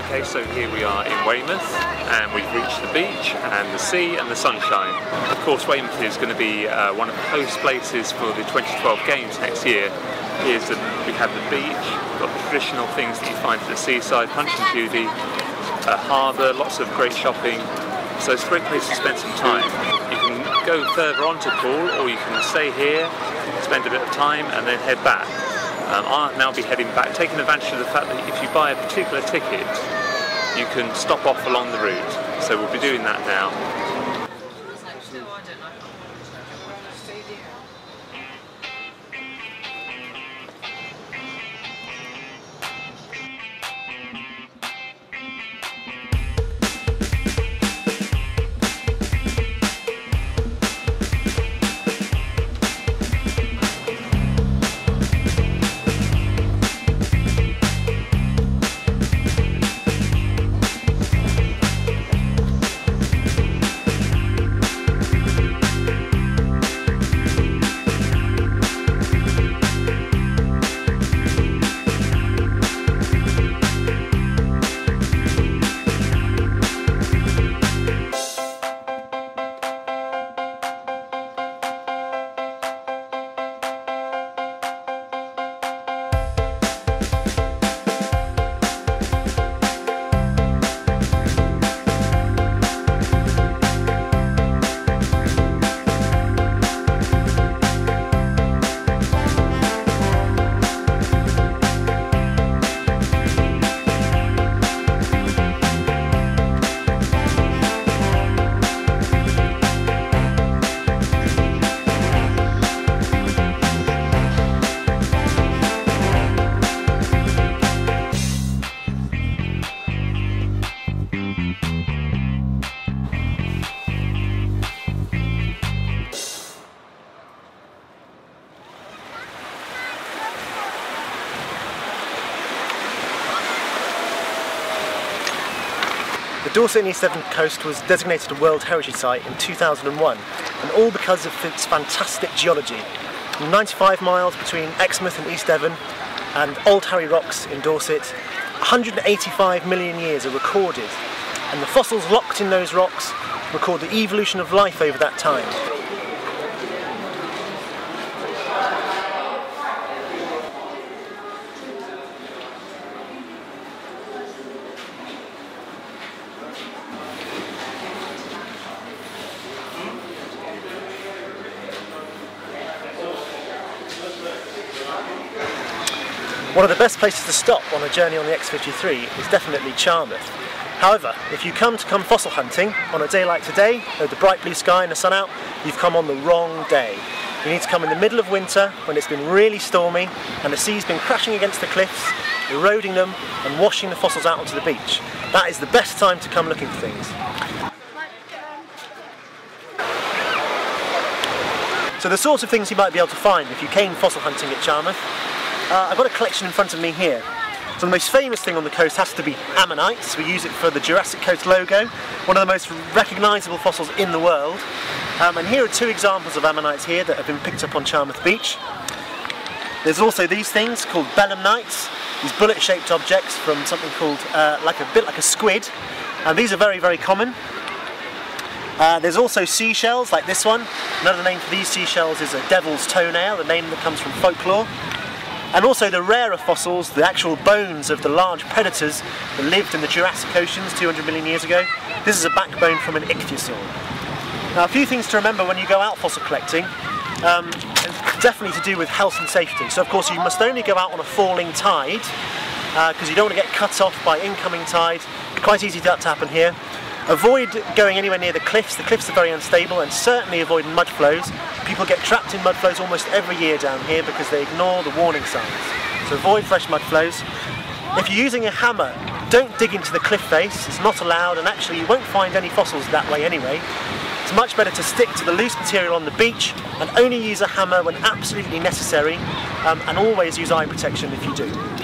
Okay, so here we are in Weymouth and we've reached the beach and the sea and the sunshine. Of course, Weymouth is going to be one of the host places for the 2012 Games next year. We have the beach, we've got the traditional things that you find at the seaside, Punch and Judy, a harbour, lots of great shopping. So it's a great place to spend some time. You can go further on to Poole, or you can stay here, spend a bit of time and then head back. I'll now be heading back, taking advantage of the fact that if you buy a particular ticket, you can stop off along the route. So we'll be doing that now. The Dorset and East Devon coast was designated a World Heritage Site in 2001, and all because of its fantastic geology. 95 miles between Exmouth and East Devon and Old Harry Rocks in Dorset, 185 million years are recorded, and the fossils locked in those rocks record the evolution of life over that time. One of the best places to stop on a journey on the X53 is definitely Charmouth. However, if you come fossil hunting on a day like today, with the bright blue sky and the sun out, you've come on the wrong day. You need to come in the middle of winter when it's been really stormy and the sea's been crashing against the cliffs, eroding them and washing the fossils out onto the beach. That is the best time to come looking for things. So the sorts of things you might be able to find if you came fossil hunting at Charmouth. I've got a collection in front of me here. So the most famous thing on the coast has to be ammonites. We use it for the Jurassic Coast logo, one of the most recognisable fossils in the world. And here are two examples of ammonites here that have been picked up on Charmouth Beach. There's also these things called belemnites, these bullet-shaped objects from something called a bit like a squid, and these are very, very common. There's also seashells like this one. Another name for these seashells is a devil's toenail, a name that comes from folklore. And also the rarer fossils, the actual bones of the large predators that lived in the Jurassic oceans 200 million years ago. This is a backbone from an ichthyosaur. Now, a few things to remember when you go out fossil collecting, definitely to do with health and safety. So of course you must only go out on a falling tide, because you don't want to get cut off by incoming tide. It's quite easy for that to happen here. Avoid going anywhere near the cliffs. The cliffs are very unstable, and certainly avoid mud flows. People get trapped in mud flows almost every year down here because they ignore the warning signs. So avoid fresh mud flows. If you're using a hammer, don't dig into the cliff face. It's not allowed, and actually you won't find any fossils that way anyway. It's much better to stick to the loose material on the beach and only use a hammer when absolutely necessary, and always use eye protection if you do.